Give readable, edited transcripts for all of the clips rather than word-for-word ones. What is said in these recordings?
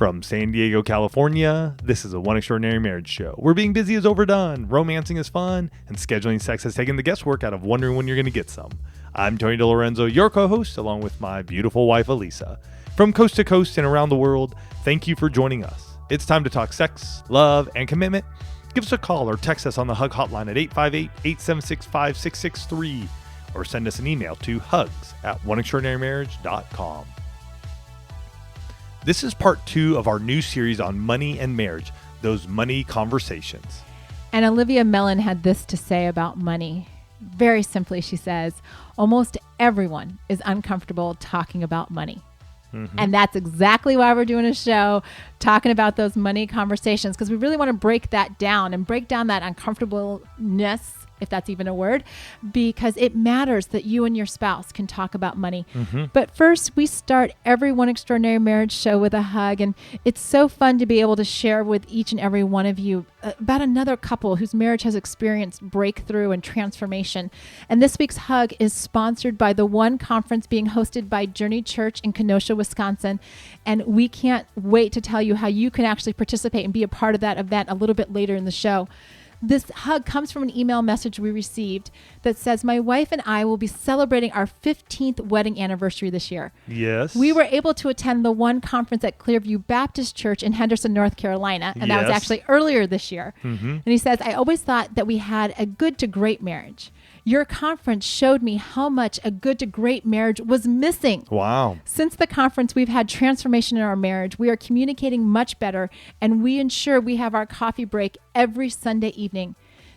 From San Diego, California, this is a One Extraordinary Marriage show, where being busy is overdone, romancing is fun, and scheduling sex has taken the guesswork out of wondering when you're going to get some. I'm Tony DeLorenzo, your co-host, along with my beautiful wife, Elisa. From coast to coast and around the world, thank you for joining us. It's time to talk sex, love, and commitment. Give us a call or text us on the Hug hotline at 858-876-5663, or send us an email to hugs@oneextraordinarymarriage.com. This is part 2 of our new series on money and marriage, those money conversations. And Olivia Mellan had this to say about money. Very simply, she says, almost everyone is uncomfortable talking about money. Mm-hmm. And that's exactly why we're doing a show talking about those money conversations, because we really want to break that down and break down that uncomfortableness, if that's even a word, because it matters that you and your spouse can talk about money. Mm-hmm. But first, we start every One Extraordinary Marriage show with a hug, and it's so fun to be able to share with each and every one of you about another couple whose marriage has experienced breakthrough and transformation. And this week's hug is sponsored by the One Conference being hosted by Journey Church in Kenosha, Wisconsin. And we can't wait to tell you how you can actually participate and be a part of that event a little bit later in the show. This hug comes from an email message we received that says, my wife and I will be celebrating our 15th wedding anniversary this year. Yes. We were able to attend the One Conference at Clearview Baptist Church in Henderson, North Carolina. And that was actually earlier this year. Mm-hmm. And he says, I always thought that we had a good to great marriage. Your conference showed me how much a good to great marriage was missing. Wow. Since the conference, we've had transformation in our marriage. We are communicating much better, and we ensure we have our coffee break every Sunday evening.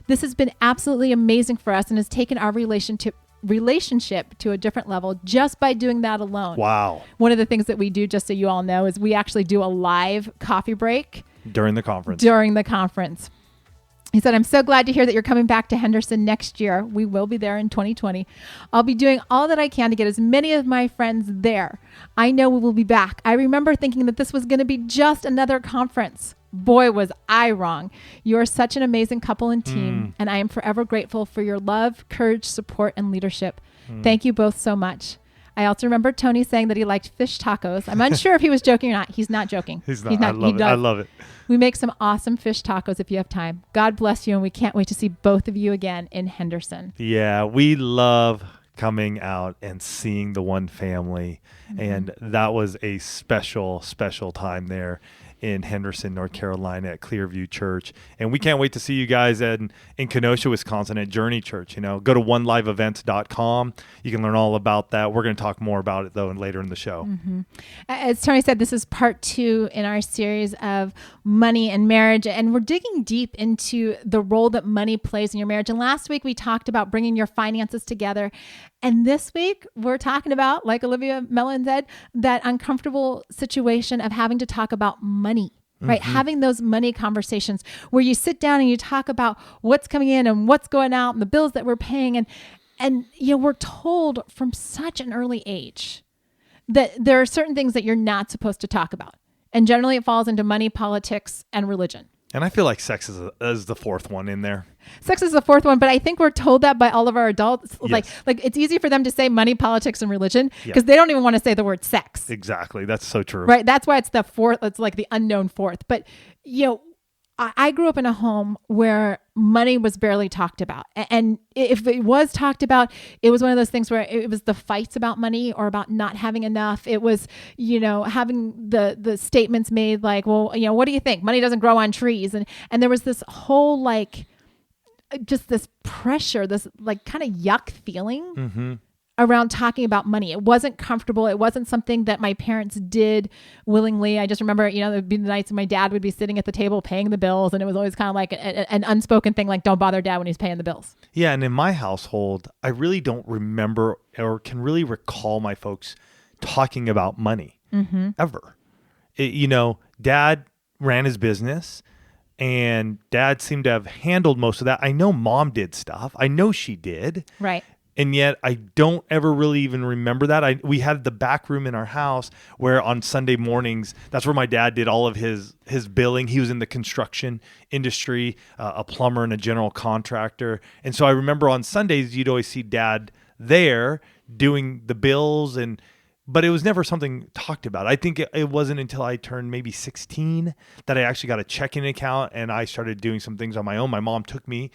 This has been absolutely amazing for us and has taken our relationship to a different level just by doing that alone. Wow. One of the things that we do, just so you all know, is we actually do a live coffee break during the conference. He said, I'm so glad to hear that you're coming back to Henderson next year. We will be there in 2020. I'll be doing all that I can to get as many of my friends there. I know we will be back. I remember thinking that this was going to be just another conference. Boy, was I wrong. You're such an amazing couple and team, and I am forever grateful for your love, courage, support, and leadership. Thank you both so much. I also remember Tony saying that he liked fish tacos. I'm unsure if he was joking or not. He's not joking. He's not. I love it. We make some awesome fish tacos if you have time. God bless you, and we can't wait to see both of you again in Henderson. Yeah, we love coming out and seeing the One family, and that was a special, special time there in Henderson, North Carolina at Clearview Church. And we can't wait to see you guys in Kenosha, Wisconsin at Journey Church. Go to oneliveevents.com. You can learn all about that. We're going to talk more about it, though, later in the show. Mm-hmm. As Tony said, this is part 2 in our series of money and marriage. And we're digging deep into the role that money plays in your marriage. And last week, we talked about bringing your finances together. And this week, we're talking about, like Olivia Mellan said, that uncomfortable situation of having to talk about money, right? Mm-hmm. Having those money conversations where you sit down and you talk about what's coming in and what's going out and the bills that we're paying. And we're told from such an early age that there are certain things that you're not supposed to talk about. And generally it falls into money, politics, and religion. And I feel like sex is the fourth one in there. Sex is the fourth one, but I think we're told that by all of our adults. Yes. Like it's easy for them to say money, politics, and religion because they don't even want to say the word sex. Exactly. That's so true. Right. That's why it's the fourth. It's like the unknown fourth. But, I grew up in a home where money was barely talked about. And if it was talked about, it was one of those things where it was the fights about money or about not having enough. It was, having the statements made like, well, what do you think? Money doesn't grow on trees. And there was this whole just this pressure, this kind of yuck feeling around talking about money. It wasn't comfortable. It wasn't something that my parents did willingly. I just remember, there'd be the nights when my dad would be sitting at the table paying the bills. And it was always kind of like an unspoken thing, like don't bother dad when he's paying the bills. Yeah. And in my household, I really don't remember or can really recall my folks talking about money ever. Dad ran his business and dad seemed to have handled most of that. I know mom did stuff. I know she did. Right. And yet I don't ever really even remember that. We had the back room in our house where on Sunday mornings, that's where my dad did all of his billing. He was in the construction industry, a plumber and a general contractor. And so I remember on Sundays, you'd always see dad there doing the bills and but it was never something talked about. I think it wasn't until I turned maybe 16 that I actually got a checking account and I started doing some things on my own. My mom took me,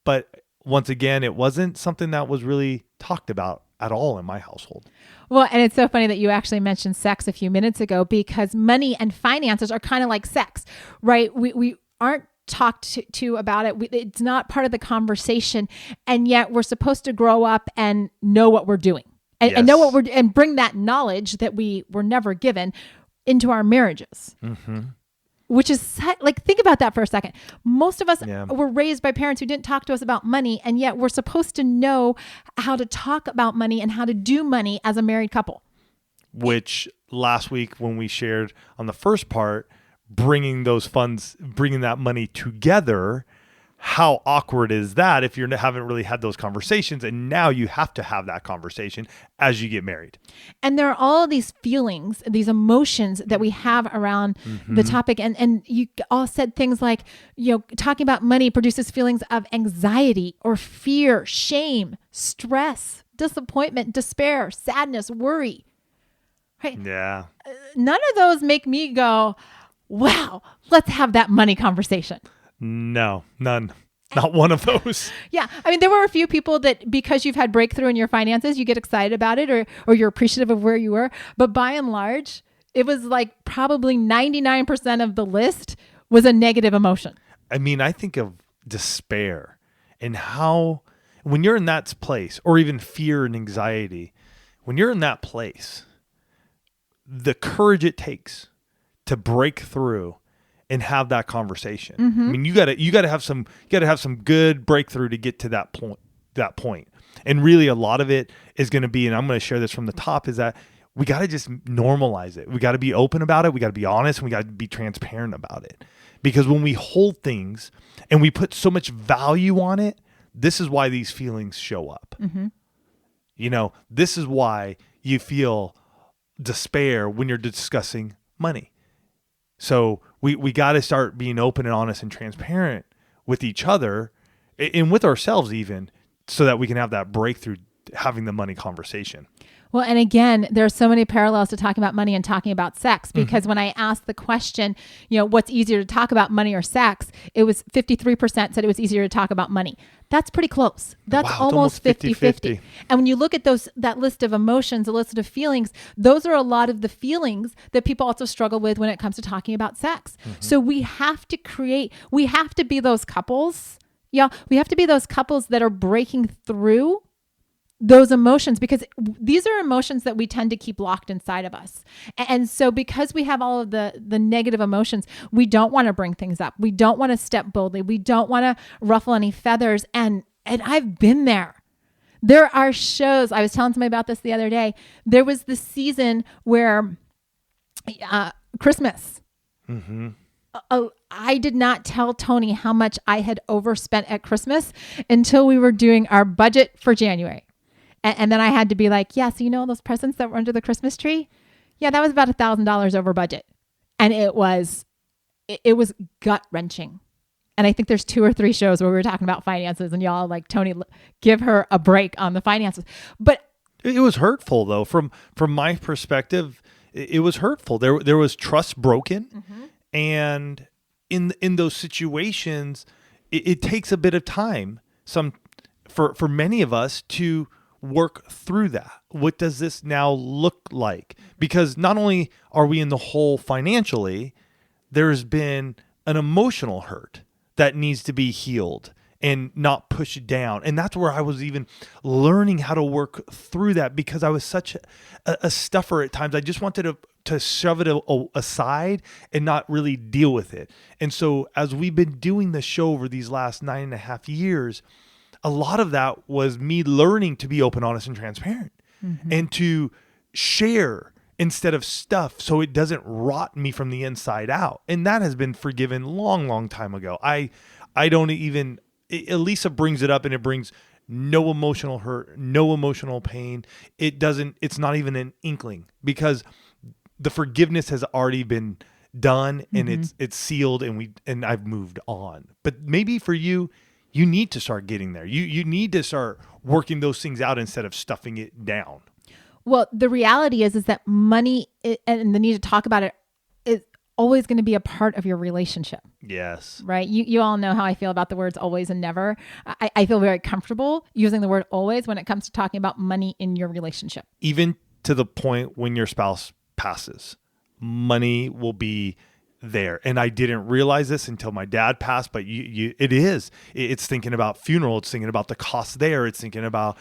but once again, it wasn't something that was really talked about at all in my household. Well, and it's so funny that you actually mentioned sex a few minutes ago, because money and finances are kind of like sex, right? We aren't talked to about it. It's not part of the conversation. And yet we're supposed to grow up and know what we're doing and know what and bring that knowledge that we were never given into our marriages. Which is like, think about that for a second. Most of us were raised by parents who didn't talk to us about money, and yet we're supposed to know how to talk about money and how to do money as a married couple. Which last week when we shared on the first part, bringing those funds, bringing that money together, how awkward is that if you haven't really had those conversations, and now you have to have that conversation as you get married. And there are all these feelings, these emotions that we have around the topic. And you all said things like, talking about money produces feelings of anxiety or fear, shame, stress, disappointment, despair, sadness, worry. Right? Yeah. None of those make me go, wow, let's have that money conversation. No, none. Not one of those. Yeah. I mean, there were a few people that because you've had breakthrough in your finances, you get excited about it or you're appreciative of where you were. But by and large, it was like probably 99% of the list was a negative emotion. I mean, I think of despair and how when you're in that place, or even fear and anxiety, when you're in that place, the courage it takes to break through and have that conversation. I mean, you gotta have some good breakthrough to get to that point. And really a lot of it is going to be, and I'm going to share this from the top, is that we got to just normalize it. We got to be open about it. We got to be honest, and we got to be transparent about it. Because when we hold things and we put so much value on it, this is why these feelings show up. This is why you feel despair when you're discussing money. So we got to start being open and honest and transparent with each other and with ourselves even, so that we can have that breakthrough, having the money conversation. Well, and again, there are so many parallels to talking about money and talking about sex, because when I asked the question, what's easier to talk about, money or sex, it was 53% said it was easier to talk about money. That's pretty close. That's almost 50-50. And when you look at that list of emotions, a list of feelings, those are a lot of the feelings that people also struggle with when it comes to talking about sex. So we have to be those couples. Yeah, we have to be those couples that are breaking through those emotions, because these are emotions that we tend to keep locked inside of us. And so because we have all of the negative emotions, we don't want to bring things up. We don't want to step boldly. We don't want to ruffle any feathers. And I've been there. There are shows, I was telling somebody about this the other day. There was this season where Christmas, I did not tell Tony how much I had overspent at Christmas until we were doing our budget for January. And then I had to be like, yeah, so those presents that were under the Christmas tree? Yeah, that was about $1,000 over budget. And it was gut wrenching. And I think there's 2 or 3 shows where we were talking about finances and y'all like, Tony, give her a break on the finances. But it was hurtful though. From my perspective, it was hurtful. There was trust broken. And in those situations, it takes a bit of time for many of us to work through that. What does this now look like? Because not only are we in the hole financially, there's been an emotional hurt that needs to be healed and not pushed down. And that's where I was even learning how to work through that, because I was such a stuffer at times. I just wanted to shove it aside and not really deal with it. And so as we've been doing the show over these last 9.5 years, a lot of that was me learning to be open, honest, and transparent, and to share instead of stuff, so it doesn't rot me from the inside out. And that has been forgiven long time ago. I don't even, Elisa brings it up and it brings no emotional hurt, no emotional pain. It's not even an inkling, because the forgiveness has already been done and it's sealed, and I've moved on. But maybe for you, you need to start getting there. You need to start working those things out instead of stuffing it down. Well, the reality is that money and the need to talk about it is always going to be a part of your relationship. Yes. Right? You all know how I feel about the words always and never. I feel very comfortable using the word always when it comes to talking about money in your relationship. Even to the point when your spouse passes, money will be there. And I didn't realize this until my dad passed, but it's thinking about funeral. It's thinking about the cost there. It's thinking about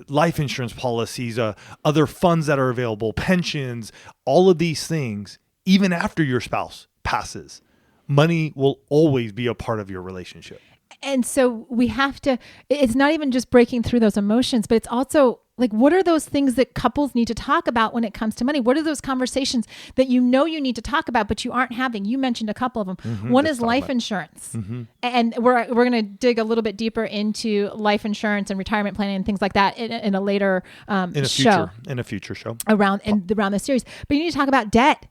life insurance policies, other funds that are available, pensions, all of these things. Even after your spouse passes, money will always be a part of your relationship. And so we have to, it's not even just breaking through those emotions, but it's also like, what are those things that couples need to talk about when it comes to money? What are those conversations that you need to talk about, but you aren't having? You mentioned a couple of them. One is life insurance. And we're going to dig a little bit deeper into life insurance and retirement planning and things like that in a later show. In a future show. Around the series. But you need to talk about debt.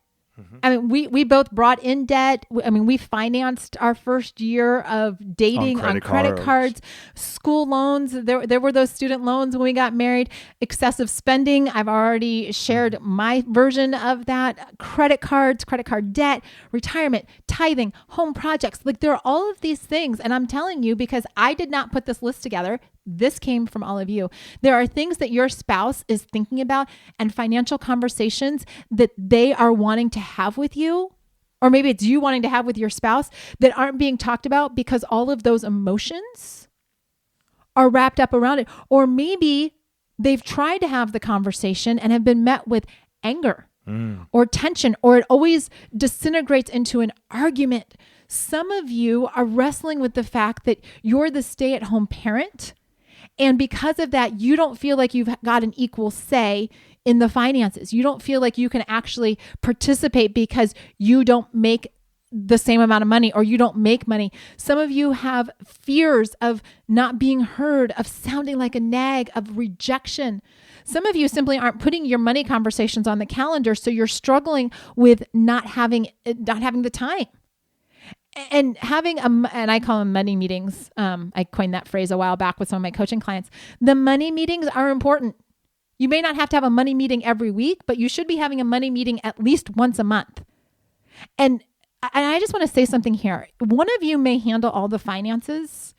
I mean, we both brought in debt. I mean, we financed our first year of dating on credit cards, school loans. There were those student loans when we got married, excessive spending. I've already shared my version of that. Credit cards, credit card debt, retirement, tithing, home projects. Like there are all of these things. And I'm telling you, because I did not put this list together. This came from all of you. There are things that your spouse is thinking about and financial conversations that they are wanting to have with you, or maybe it's you wanting to have with your spouse that aren't being talked about because all of those emotions are wrapped up around it. Or maybe they've tried to have the conversation and have been met with anger or tension, or it always disintegrates into an argument. Some of you are wrestling with the fact that you're the stay-at-home parent. And because of that, you don't feel like you've got an equal say in the finances. You don't feel like you can actually participate because you don't make the same amount of money or you don't make money. Some of you have fears of not being heard, of sounding like a nag, of rejection. Some of you simply aren't putting your money conversations on the calendar, so you're struggling with not having the time. And having and I call them money meetings. I coined that phrase a while back with some of my coaching clients. The money meetings are important. You may not have to have a money meeting every week, but you should be having a money meeting at least once a month. And I just want to say something here. One of you may handle all the finances,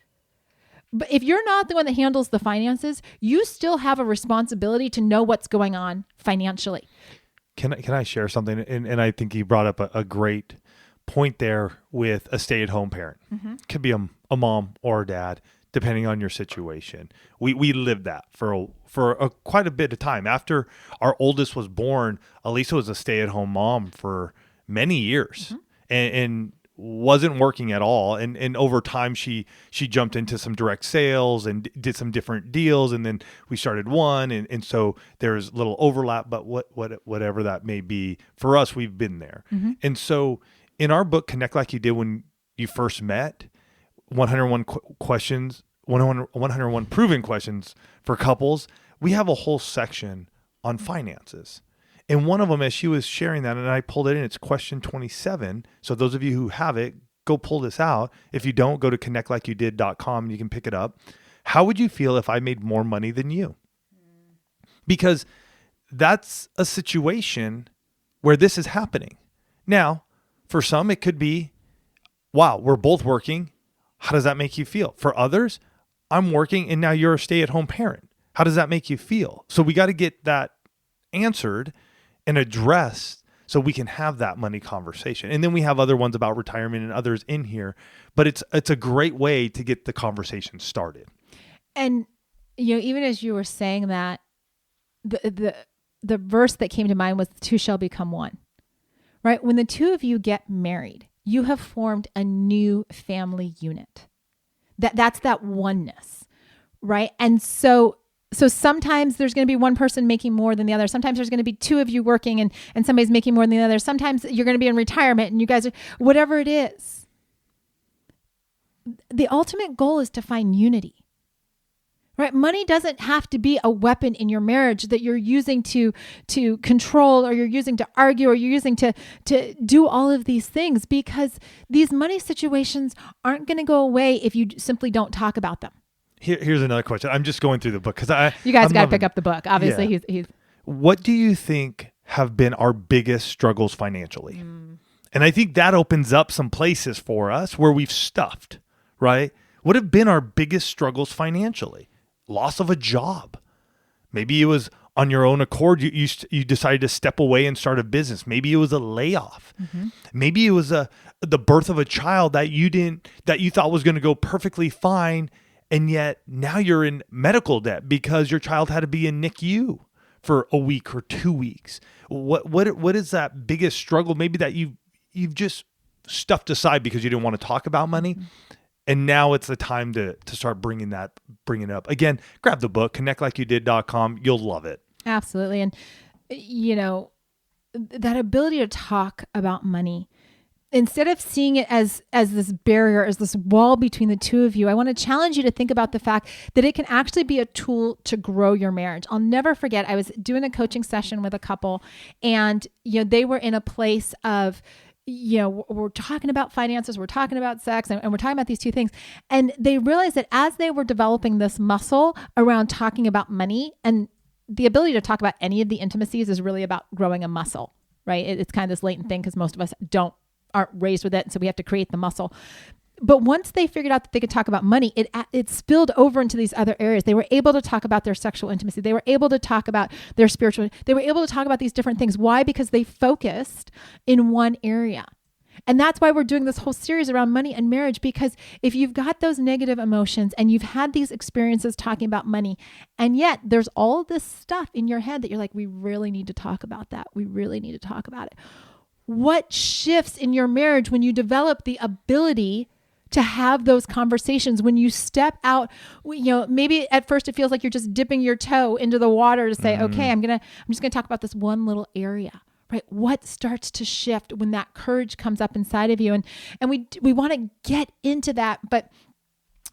but if you're not the one that handles the finances, you still have a responsibility to know what's going on financially. Can I share something? And I think you brought up a great point there with a stay-at-home parent. Could be a mom or a dad, depending on your situation. We lived that for quite a bit of time. After our oldest was born, Elisa was a stay-at-home mom for many years and wasn't working at all. And over time, she jumped into some direct sales and did some different deals. And then we started one. And so there's a little overlap, but whatever that may be, for us, we've been there. And so in our book, Connect Like You Did When You First Met, 101 questions, 101 proven questions for couples, we have a whole section on finances. And one of them, as she was sharing that, and I pulled it in, it's question 27. So those of you who have it, go pull this out. If you don't, go to connectlikeyouDid.com and you can pick it up. How would you feel if I made more money than you? Because that's a situation where this is happening. Now, for some, it could be, wow, we're both working. How does that make you feel? For others, I'm working and now you're a stay-at-home parent. How does that make you feel? So we got to get that answered and addressed so we can have that money conversation. And then we have other ones about retirement and others in here, but it's a great way to get the started. And even as you were saying that, the verse that came to mind was two shall become one. Right? When the two of you get married, you have formed a new family unit. That's that oneness, right? And so sometimes there's going to be one person making more than the other. Sometimes there's going to be two of you working and somebody's making more than the other. Sometimes you're going to be in retirement and you guys are, whatever it is. The ultimate goal is to find unity. Right? Money doesn't have to be a weapon in your marriage that you're using to control, or you're using to argue, or you're using to do all of these things, because these money situations aren't going to go away if you simply don't talk about them. Here's another question. I'm just going through the book because you guys got to pick up the book. Obviously, yeah. he's what do you think have been our biggest struggles financially? And I think that opens up some places for us where we've stuffed, right? What have been our biggest struggles financially? Loss of a job. Maybe it was on your own accord. You decided to step away and start a business. Maybe it was a layoff. Maybe it was the birth of a child that you thought was going to go perfectly fine. And yet now you're in medical debt because your child had to be in NICU for a week or 2 weeks. What is that biggest struggle? Maybe that you've just stuffed aside because you didn't want to talk about money. And now it's the time to start bringing it up. Again, grab the book, connectlikeyouDid.com. You'll love it. Absolutely. And, that ability to talk about money, instead of seeing it as this barrier, as this wall between the two of you, I want to challenge you to think about the fact that it can actually be a tool to grow your marriage. I'll never forget, I was doing a coaching session with a couple, and they were in a place of, we're talking about finances, we're talking about sex, and we're talking about these two things. And they realized that as they were developing this muscle around talking about money, and the ability to talk about any of the intimacies is really about growing a muscle, right? It's kind of this latent thing because most of us aren't raised with it. And so we have to create the muscle. But once they figured out that they could talk about money, it spilled over into these other areas. They were able to talk about their sexual intimacy. They were able to talk about their spiritual. They were able to talk about these different things. Why? Because they focused in one area. And that's why we're doing this whole series around money and marriage, because if you've got those negative emotions and you've had these experiences talking about money, and yet there's all this stuff in your head that you're like, we really need to talk about that. We really need to talk about it. What shifts in your marriage when you develop the ability to have those conversations, when you step out? Maybe at first it feels like you're just dipping your toe into the water to say, okay, I'm just going to talk about this one little area, right? What starts to shift when that courage comes up inside of you? And we want to get into that, but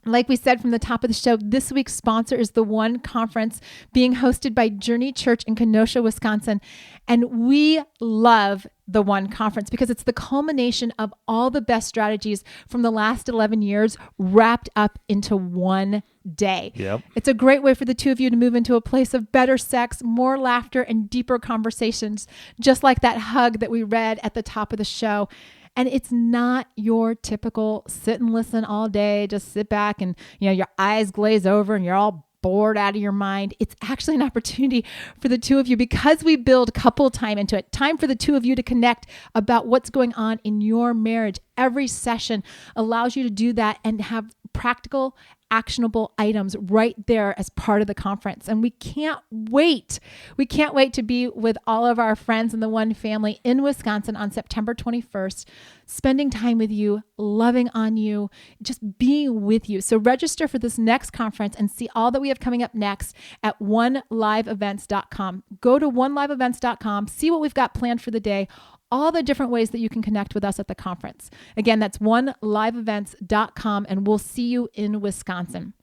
like we said from the top of the show, this week's sponsor is the One Conference being hosted by Journey Church in Kenosha, Wisconsin. And we love the One Conference because it's the culmination of all the best strategies from the last 11 years wrapped up into one day. Yep. It's a great way for the two of you to move into a place of better sex, more laughter, and deeper conversations, just like that hug that we read at the top of the show. And it's not your typical sit and listen all day, just sit back and, your eyes glaze over and you're all bored out of your mind. It's actually an opportunity for the two of you, because we build couple time into it, time for the two of you to connect about what's going on in your marriage. Every session allows you to do that and have practical, actionable items right there as part of the conference. And we can't wait. We can't wait to be with all of our friends in the One family in Wisconsin on September 21st, spending time with you, loving on you, just being with you. So register for this next conference and see all that we have coming up next at oneliveevents.com. Go to oneliveevents.com, see what we've got planned for the day, all the different ways that you can connect with us at the conference. Again, that's oneliveevents.com, and we'll see you in Wisconsin.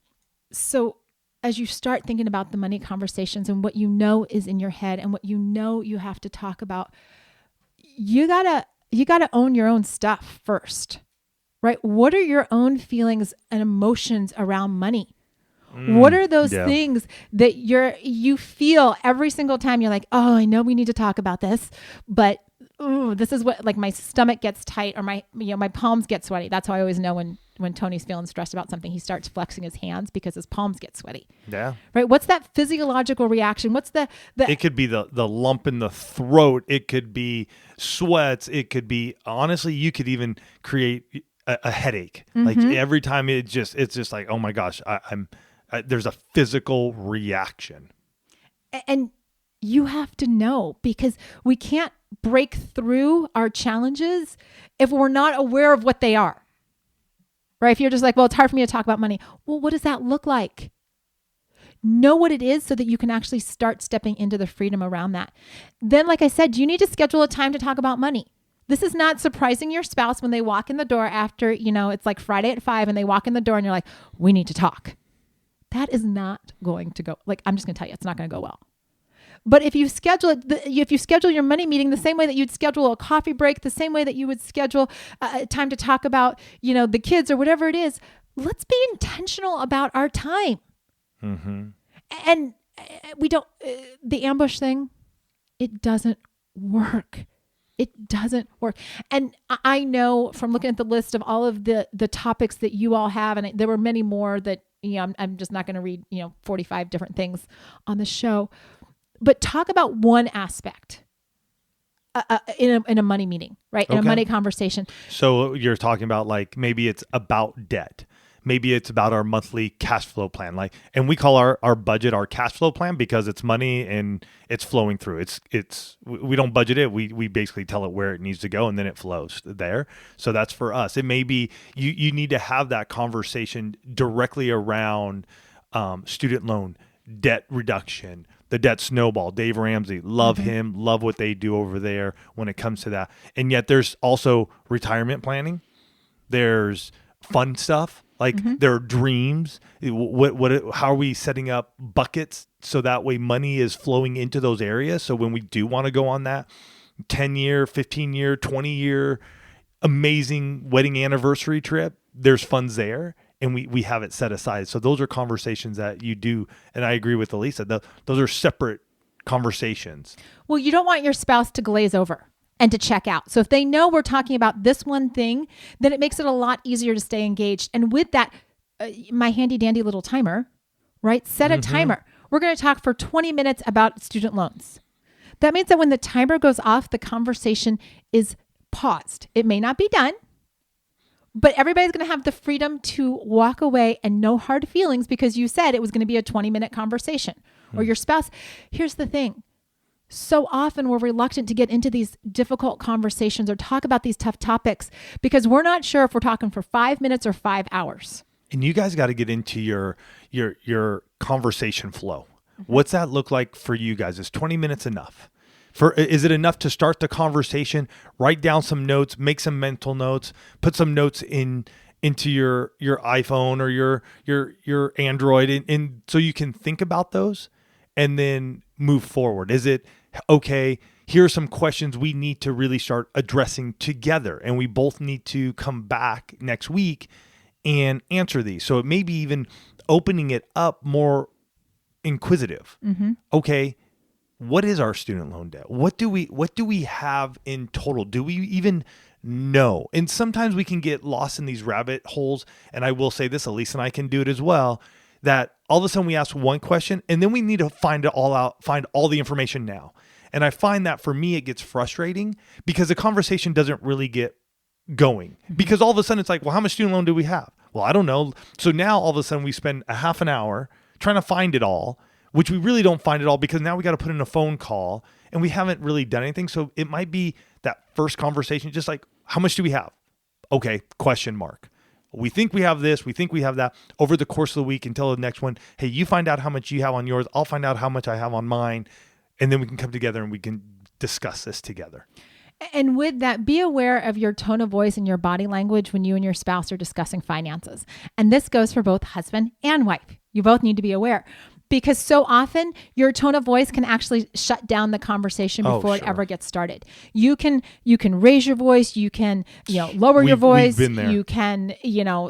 So as you start thinking about the money conversations and what you know is in your head and what you know you have to talk about, you gotta own your own stuff first, right? What are your own feelings and emotions around money? What are those things that you feel every single time you're like, oh, I know we need to talk about this, but this is what, like, my stomach gets tight or my palms get sweaty. That's how I always know when Tony's feeling stressed about something. He starts flexing his hands because his palms get sweaty. Yeah. Right. What's that physiological reaction? What's the It could be the lump in the throat. It could be sweats. It could be, honestly, you could even create a headache. Like every time it's just like, oh my gosh, there's a physical reaction. And you have to know, because we can't break through our challenges if we're not aware of what they are, right? If you're just like, well, it's hard for me to talk about money. Well, what does that look like? Know what it is so that you can actually start stepping into the freedom around that. Then, like I said, you need to schedule a time to talk about money. This is not surprising your spouse when they walk in the door after, it's like Friday at 5 and they walk in the door and you're like, we need to talk. That is not going to go, I'm just going to tell you, it's not going to go well. But if you schedule your money meeting the same way that you'd schedule a coffee break, the same way that you would schedule time to talk about, the kids or whatever it is, let's be intentional about our time. And we don't, the ambush thing, It doesn't work. It doesn't work. And I know from looking at the list of all of the topics that you all have, and there were many more that, I'm just not going to read, 45 different things on the show, but talk about one aspect in a money meeting, right? In a money conversation. So you're talking about like, maybe it's about debt. Maybe it's about our monthly cash flow plan. And we call our budget our cash flow plan because it's money and it's flowing through. We don't budget it. We basically tell it where it needs to go and then it flows there. So that's for us. It may be you need to have that conversation directly around student loan, debt reduction, the debt snowball. Dave Ramsey, love him, love what they do over there when it comes to that. And yet there's also retirement planning. There's fun stuff. There are dreams. How are we setting up buckets so that way money is flowing into those areas? So when we do want to go on that 10-year, 15-year, 20-year amazing wedding anniversary trip, there's funds there and we have it set aside. So those are conversations that you do. And I agree with Elisa. Those are separate conversations. Well, you don't want your spouse to glaze over and to check out. So if they know we're talking about this one thing, then it makes it a lot easier to stay engaged. And with that, my handy dandy little timer, right? Set a timer. We're going to talk for 20 minutes about student loans. That means that when the timer goes off, the conversation is paused. It may not be done, but everybody's going to have the freedom to walk away and no hard feelings because you said it was going to be a 20-minute conversation or your spouse. Here's the thing. So often we're reluctant to get into these difficult conversations or talk about these tough topics because we're not sure if we're talking for 5 minutes or 5 hours. And you guys got to get into your conversation flow. What's that look like for you guys? Is 20 minutes enough? Is it enough to start the conversation, write down some notes, make some mental notes, put some notes into your iPhone or your Android and so you can think about those and then move forward? Is it okay? Here are some questions we need to really start addressing together, and we both need to come back next week and answer these. So it may be even opening it up more inquisitive. Okay, what is our student loan debt? What do we have in total? Do we even know? And sometimes we can get lost in these rabbit holes. And I will say this, Elise and I can do it as well, that all of a sudden we ask one question and then we need to find it all out, find all the information now. And I find that for me, it gets frustrating because the conversation doesn't really get going because all of a sudden it's like, well, how much student loan do we have? Well, I don't know. So now all of a sudden we spend a half an hour trying to find it all, which we really don't find it all because now we got to put in a phone call and we haven't really done anything. So it might be that first conversation, just like, how much do we have? Okay, question mark. We think we have this. We think we have that. Over the course of the week until the next one, hey, you find out how much you have on yours. I'll find out how much I have on mine. And then we can come together and we can discuss this together. And with that, be aware of your tone of voice and your body language when you and your spouse are discussing finances. And this goes for both husband and wife. You both need to be aware. Because so often your tone of voice can actually shut down the conversation before it ever gets started. You can raise your voice, you can, lower your voice, you can,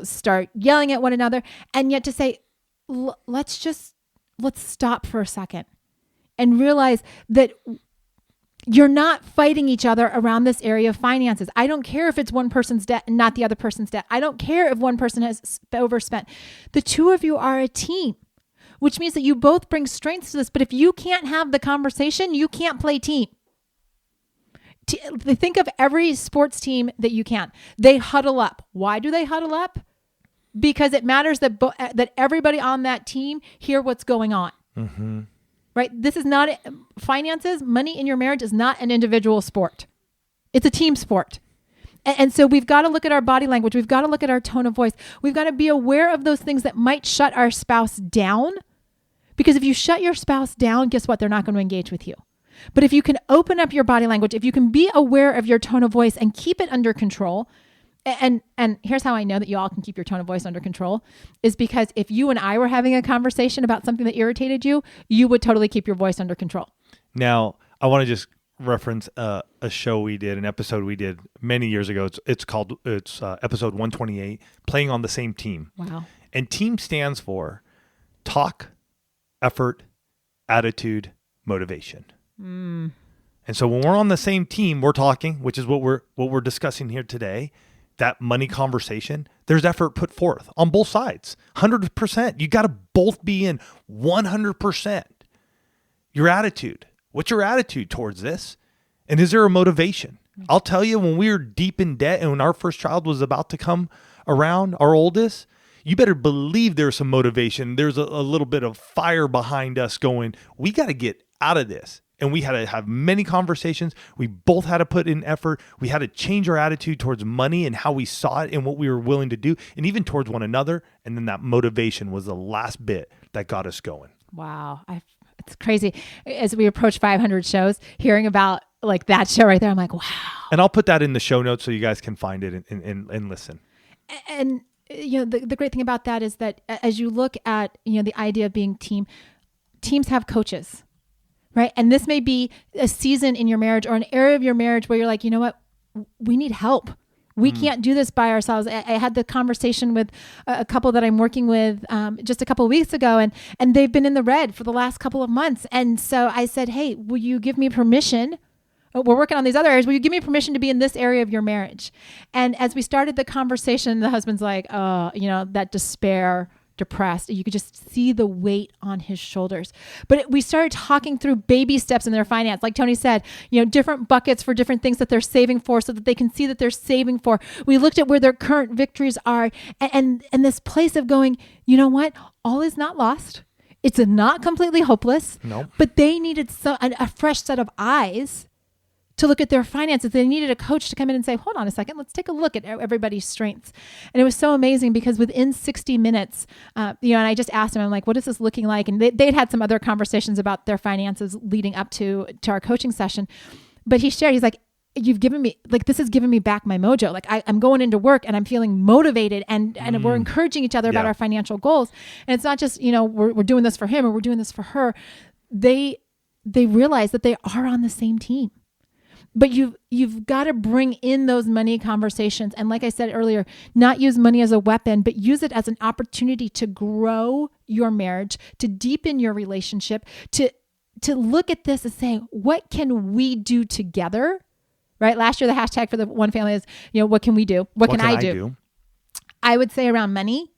start yelling at one another. And yet to say, let's stop for a second and realize that you're not fighting each other around this area of finances. I don't care if it's one person's debt and not the other person's debt. I don't care if one person has overspent. The two of you are a team, which means that you both bring strengths to this. But if you can't have the conversation, you can't play team. Think of every sports team that you can. They huddle up. Why do they huddle up? Because it matters that everybody on that team hear what's going on. Mm-hmm. Right? This is not finances. Money in your marriage is not an individual sport. It's a team sport. And so we've got to look at our body language. We've got to look at our tone of voice. We've got to be aware of those things that might shut our spouse down. Because if you shut your spouse down, guess what? They're not going to engage with you. But if you can open up your body language, if you can be aware of your tone of voice and keep it under control, and here's how I know that you all can keep your tone of voice under control, is because if you and I were having a conversation about something that irritated you, you would totally keep your voice under control. Now, I want to just reference a show we did, an episode we did many years ago. It's episode 128, Playing on the Same Team. Wow. And team stands for talk, effort, attitude, motivation. And so when we're on the same team, we're talking, which is what we're discussing here today, that money conversation, there's effort put forth on both sides. 100%. You got to both be in 100%. Your attitude. What's your attitude towards this? And is there a motivation? I'll tell you, when we were deep in debt and when our first child was about to come around, our oldest, you better believe there's some motivation. There's a little bit of fire behind us going, we got to get out of this. And we had to have many conversations. We both had to put in effort. We had to change our attitude towards money and how we saw it and what we were willing to do, and even towards one another. And then that motivation was the last bit that got us going. Wow. It's crazy. As we approach 500 shows, hearing about like that show right there, I'm like, wow. And I'll put that in the show notes so you guys can find it and listen. And the great thing about that is that as you look at, the idea of being teams have coaches. Right. And this may be a season in your marriage or an area of your marriage where you're like, you know what? We need help. We can't do this by ourselves. I had the conversation with a couple that I'm working with just a couple of weeks ago, and they've been in the red for the last couple of months. And so I said, hey, will you give me permission? We're working on these other areas. Will you give me permission to be in this area of your marriage? And as we started the conversation, the husband's like, oh, that despair, depressed. You could just see the weight on his shoulders. But we started talking through baby steps in their finance. Like Tony said, different buckets for different things that they're saving for so that they can see that they're saving for. We looked at where their current victories are and this place of going, you know what? All is not lost. It's not completely hopeless. Nope. But they needed a fresh set of eyes to look at their finances. They needed a coach to come in and say, hold on a second, let's take a look at everybody's strengths. And it was so amazing because within 60 minutes, and I just asked him, I'm like, what is this looking like? And they'd had some other conversations about their finances leading up to our coaching session. But he shared, he's like, you've given me, like, this has given me back my mojo. Like I'm going into work and I'm feeling motivated and we're encouraging each other about our financial goals. And it's not just, we're doing this for him or we're doing this for her. They realize that they are on the same team. But you've got to bring in those money conversations. And like I said earlier, not use money as a weapon, but use it as an opportunity to grow your marriage, to deepen your relationship, to look at this and say, what can we do together? Right? Last year, the hashtag for the one family is, what can we do? What can I do? I would say around money,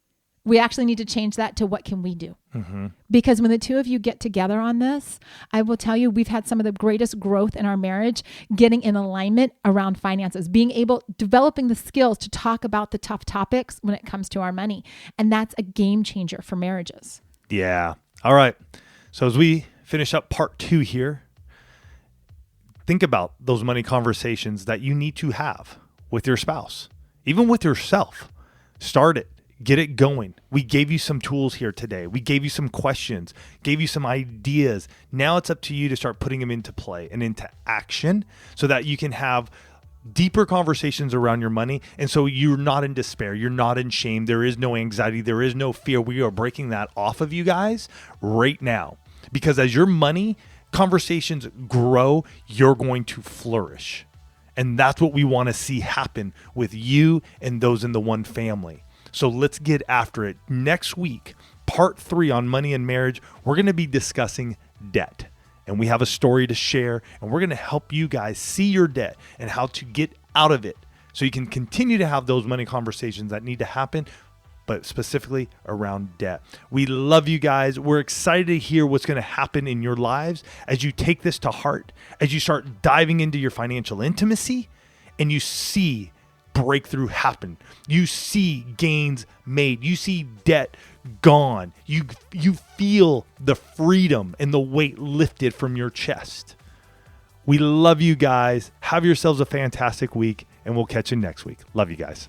we actually need to change that to what can we do? Mm-hmm. Because when the two of you get together on this, I will tell you, we've had some of the greatest growth in our marriage, getting in alignment around finances, developing the skills to talk about the tough topics when it comes to our money. And that's a game changer for marriages. Yeah. All right. So as we finish up part 2 here, think about those money conversations that you need to have with your spouse, even with yourself. Start it. Get it going. We gave you some tools here today. We gave you some questions, gave you some ideas. Now it's up to you to start putting them into play and into action so that you can have deeper conversations around your money. And so you're not in despair. You're not in shame. There is no anxiety. There is no fear. We are breaking that off of you guys right now, because as your money conversations grow, you're going to flourish. And that's what we want to see happen with you and those in the one family. So let's get after it. Next week, part 3 on money and marriage, we're going to be discussing debt. And we have a story to share, and we're going to help you guys see your debt and how to get out of it so you can continue to have those money conversations that need to happen, but specifically around debt. We love you guys. We're excited to hear what's going to happen in your lives as you take this to heart, as you start diving into your financial intimacy and you see breakthrough happen. You see gains made. You see debt gone. You feel the freedom and the weight lifted from your chest. We love you guys. Have yourselves a fantastic week, and we'll catch you next week. Love you guys.